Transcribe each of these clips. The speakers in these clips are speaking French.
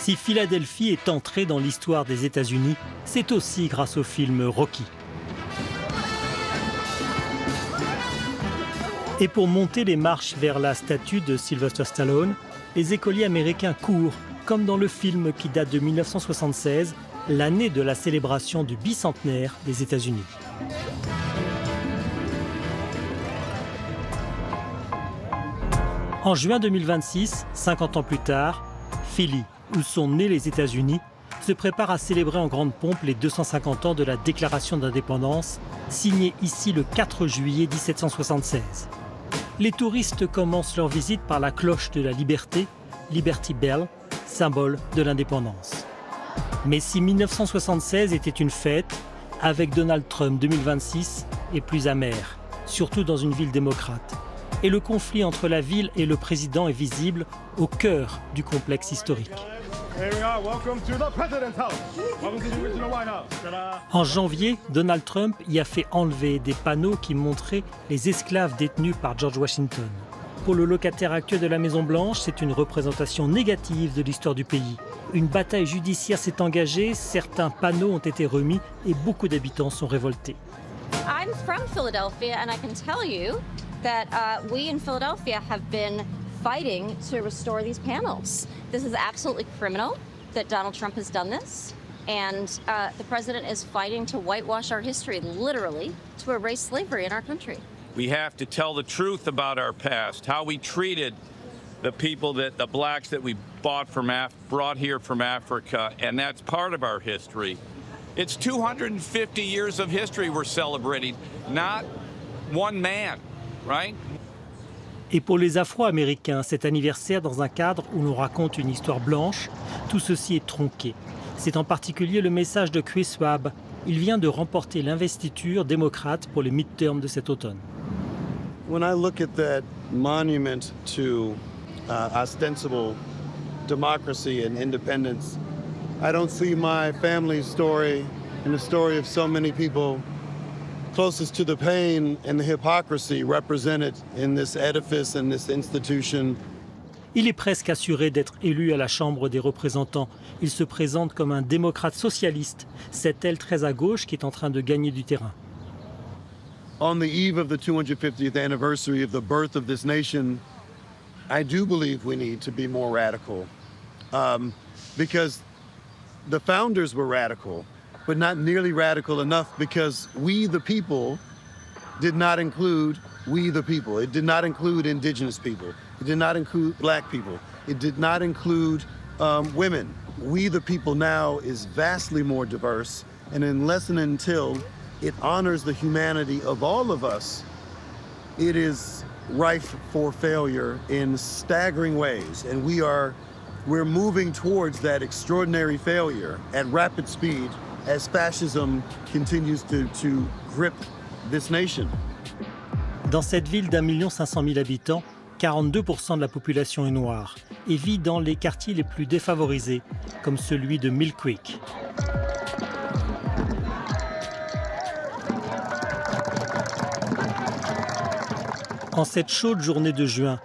Si Philadelphie est entrée dans l'histoire des États-Unis, c'est aussi grâce au film Rocky. Et pour monter les marches vers la statue de Sylvester Stallone, les écoliers américains courent, comme dans le film qui date de 1976, l'année de la célébration du bicentenaire des États-Unis. En juin 2026, 50 ans plus tard, Philly, où sont nés les États-Unis, se prépare à célébrer en grande pompe les 250 ans de la Déclaration d'Indépendance, signée ici le 4 juillet 1776. Les touristes commencent leur visite par la cloche de la liberté, Liberty Bell, symbole de l'indépendance. Mais si 1976 était une fête, avec Donald Trump 2026 est plus amer, surtout dans une ville démocrate. Et le conflit entre la ville et le président est visible au cœur du complexe historique. En janvier, Donald Trump y a fait enlever des panneaux qui montraient les esclaves détenus par George Washington. Pour le locataire actuel de la Maison-Blanche, c'est une représentation négative de l'histoire du pays. Une bataille judiciaire s'est engagée, certains panneaux ont été remis et beaucoup d'habitants sont révoltés. I'm from Philadelphia and I can tell you that we in Philadelphia have been fighting to restore these panels. This is absolutely criminal that Donald Trump has done this, and the president is fighting to whitewash our history, literally, to erase slavery in our country. We have to tell the truth about our past, how we treated the people the blacks that we brought here from Africa, and that's part of our history. It's 250 years of history we're celebrating, not one man, right? Et pour les Afro-Américains, cet anniversaire dans un cadre où l'on raconte une histoire blanche, tout ceci est tronqué. C'est en particulier le message de Chris Webb. Il vient de remporter l'investiture démocrate pour les midterms de cet automne. When I look at that monument to ostensible democracy and independence, I don't see my family's story and the story of so many people closest to the pain and the hypocrisy represented in this edifice and this institution. Il est presque assuré d'être élu à la Chambre des représentants. Il se présente comme un démocrate socialiste, cette aile très à gauche qui est en train de gagner du terrain. On the eve of the 250th anniversary of the birth of this nation, I do believe we need to be more radical, because the founders were radical, but not nearly radical enough, because we the people did not include we the people. It did not include indigenous people. It did not include black people. It did not include women. We the people now is vastly more diverse, and unless and until it honors the humanity of all of us, it is rife for failure in staggering ways, and we're moving towards that extraordinary failure at rapid speed as fascism continues to grip this nation. Dans cette ville d'1,5 million d'habitants, 42% de la population est noire et vit dans les quartiers les plus défavorisés, comme celui de Mill Creek. En cette chaude journée de juin,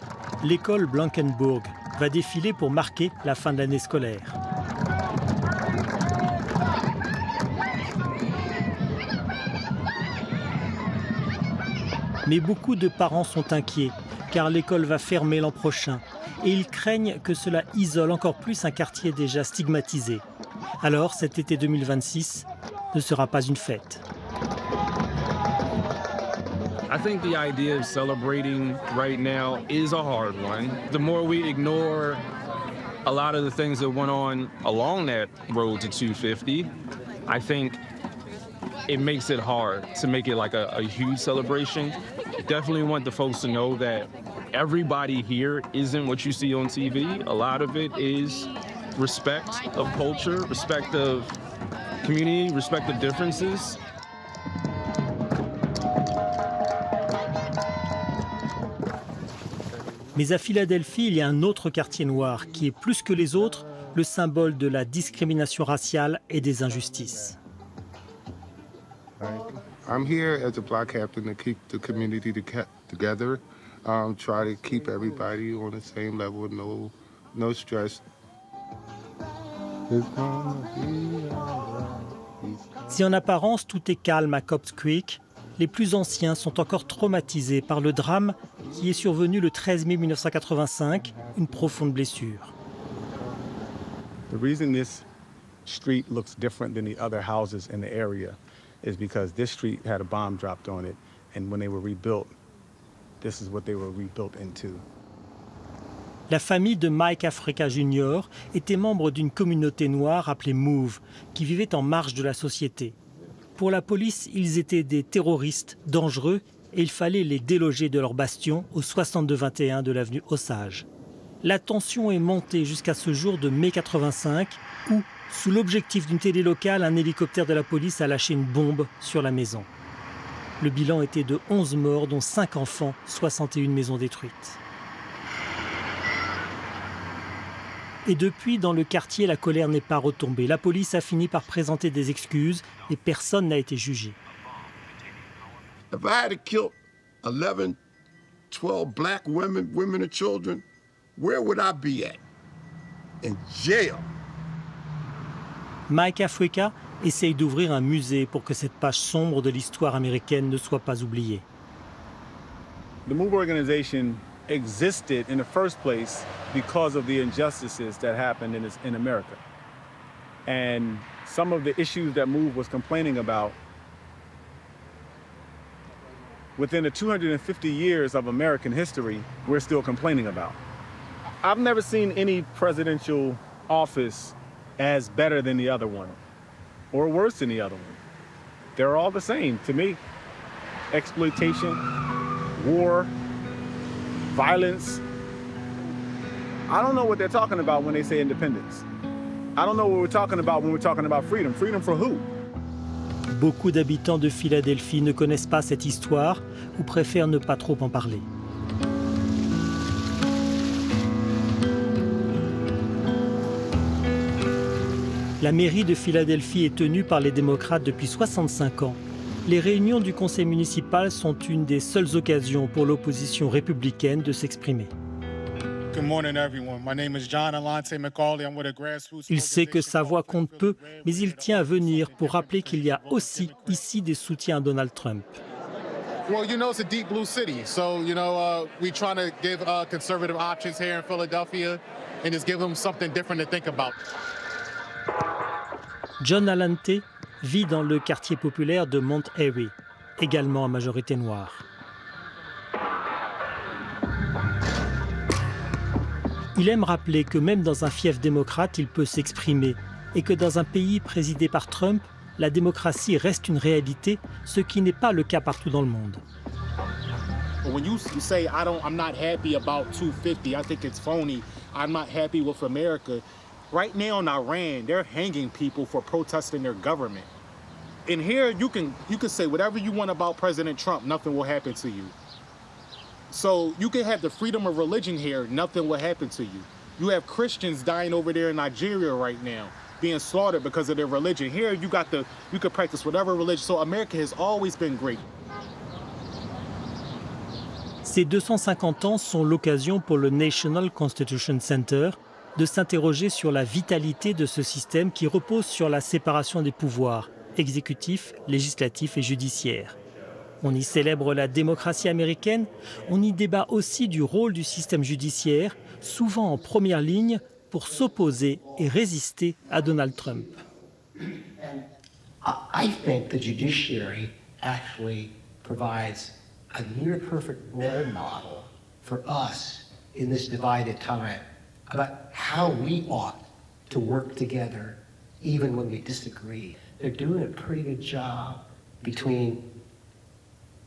l'école Blankenburg va défiler pour marquer la fin de l'année scolaire. Mais beaucoup de parents sont inquiets, car l'école va fermer l'an prochain, et ils craignent que cela isole encore plus un quartier déjà stigmatisé. Alors cet été 2026 ne sera pas une fête. I think the idea of celebrating right now is a hard one. The more we ignore a lot of the things that went on along that road to 250, I think it makes it hard to make it like a huge celebration. Definitely want the folks to know that everybody here isn't what you see on TV. A lot of it is respect of culture, respect of community, respect of differences. Mais à Philadelphie, il y a un autre quartier noir qui est plus que les autres le symbole de la discrimination raciale et des injustices. I'm here as a block captain to keep the community together, try to keep everybody on the same level, no stress. Si en apparence tout est calme à Cobbs Creek, les plus anciens sont encore traumatisés par le drame qui est survenu le 13 mai 1985, une profonde blessure. The reason this street looks different than the other houses in the area is because this street had a bomb dropped on it, and when they were rebuilt, this is what they were rebuilt into. La famille de Mike Africa Jr. était membre d'une communauté noire appelée Move, qui vivait en marge de la société. Pour la police, ils étaient des terroristes dangereux et il fallait les déloger de leur bastion au 6221 de l'avenue Osage. La tension est montée jusqu'à ce jour de mai 85 où, sous l'objectif d'une télé locale, un hélicoptère de la police a lâché une bombe sur la maison. Le bilan était de 11 morts, dont 5 enfants, 61 maisons détruites. Et depuis, dans le quartier, la colère n'est pas retombée. La police a fini par présenter des excuses et personne n'a été jugé. If I had to kill 11, 12 black women and children, where would I be at? In jail. Mike Africa essaye d'ouvrir un musée pour que cette page sombre de l'histoire américaine ne soit pas oubliée. The MOVE organization existed in the first place because of the injustices that happened in America. And some of the issues that MOVE was complaining about, within the 250 years of American history, we're still complaining about. I've never seen any presidential office as better than the other one, or worse than the other one. They're all the same to me. Exploitation, war, violence. I don't know what they're talking about when they say independence. I don't know what we're talking about when we're talking about freedom. Freedom for who? Beaucoup d'habitants de Philadelphie ne connaissent pas cette histoire ou préfèrent ne pas trop en parler. La mairie de Philadelphie est tenue par les démocrates depuis 65 ans. Les réunions du conseil municipal sont une des seules occasions pour l'opposition républicaine de s'exprimer. Il sait que sa voix compte peu, mais il tient à venir pour rappeler qu'il y a aussi ici des soutiens à Donald Trump. Well, you know, it's a deep blue city, so we trying to give conservative options here in Philadelphia and just give them something different to think about. John Allante vit dans le quartier populaire de Mount Airy, également à majorité noire. Il aime rappeler que même dans un fief démocrate, il peut s'exprimer et que dans un pays présidé par Trump, la démocratie reste une réalité, ce qui n'est pas le cas partout dans le monde. When you say I'm not happy about 250, I think it's phony. I'm not happy with America. Right now in Iran, they're hanging people for protesting their government. In here, you can say whatever you want about President Trump, nothing will happen to you. So you can have the freedom of religion here, nothing will happen to you. You have Christians dying over there in Nigeria right now, being slaughtered because of their religion. Here, you can practice whatever religion. So America has always been great. Ces 250 ans sont l'occasion pour le National Constitution Center de s'interroger sur la vitalité de ce système qui repose sur la séparation des pouvoirs, exécutif, législatif et judiciaire. On y célèbre la démocratie américaine, on y débat aussi du rôle du système judiciaire, souvent en première ligne pour s'opposer et résister à Donald Trump. I think the judiciary actually provides a near perfect role model for us in this divided time about how we ought to work together even when we disagree. They're doing a pretty good job between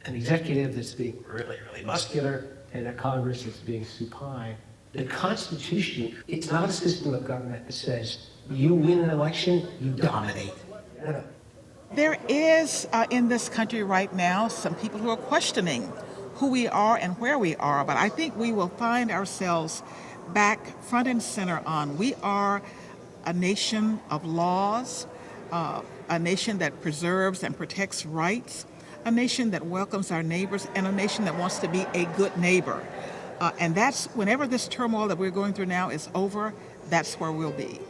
an executive that's being really, really muscular and a Congress that's being supine. The Constitution, it's not a system of government that says, you win an election, you dominate. No. There is, in this country right now, some people who are questioning who we are and where we are, but I think we will find ourselves back front and center on. We are a nation of laws, a nation that preserves and protects rights, a nation that welcomes our neighbors, and a nation that wants to be a good neighbor. And that's, whenever this turmoil that we're going through now is over, that's where we'll be.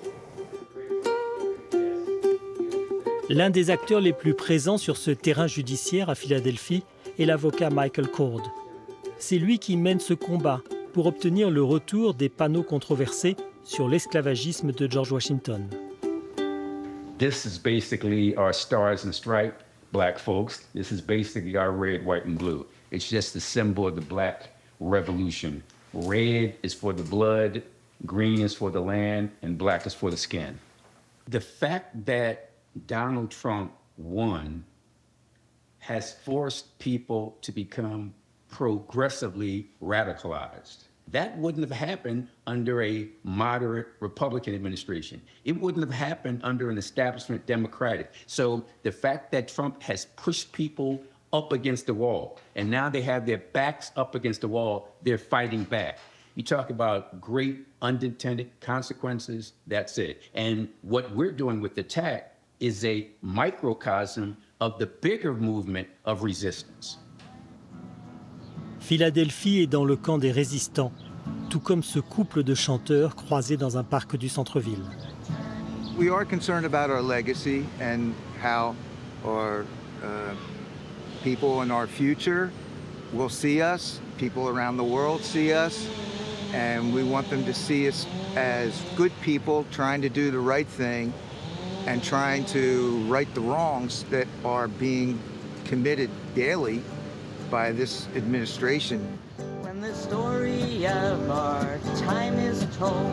L'un des acteurs les plus présents sur ce terrain judiciaire à Philadelphie est l'avocat Michael Cord. C'est lui qui mène ce combat pour obtenir le retour des panneaux controversés sur l'esclavagisme de George Washington. This is basically our stars and stripes, black folks. This is basically our red, white, and blue. It's just a symbol of the black revolution. Red is for the blood, green is for the land, and black is for the skin. The fact that Donald Trump won has forced people to become progressively radicalized. That wouldn't have happened under a moderate Republican administration. It wouldn't have happened under an establishment Democratic. So the fact that Trump has pushed people up against the wall, and now they have their backs up against the wall, they're fighting back. You talk about great unintended consequences, that's it. And what we're doing with the TAC is a microcosm of the bigger movement of resistance. Philadelphie est dans le camp des résistants, tout comme ce couple de chanteurs croisés dans un parc du centre-ville. We are concerned about our legacy and how our people in our future will see us, people around the world see us, and we want them to see us as good people trying to do the right thing and trying to right the wrongs that are being committed daily by this administration. When the story of our time is told,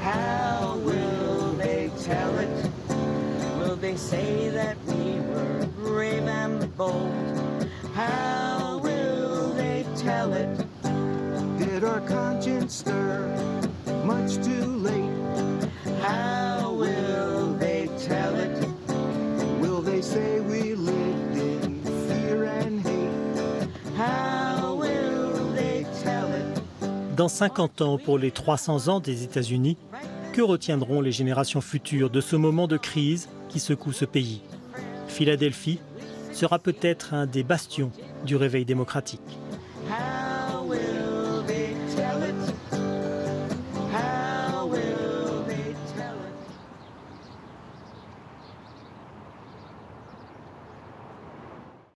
how will they tell it? Will they say that we were brave and bold? How will they tell it? Did our conscience stir much too late? How will they tell it? Will they say we lived in fear and hate? How will they tell it? Dans 50 ans, pour les 300 ans des États-Unis, que retiendront les générations futures de ce moment de crise qui secoue ce pays? Philadelphie sera peut-être un des bastions du réveil démocratique. How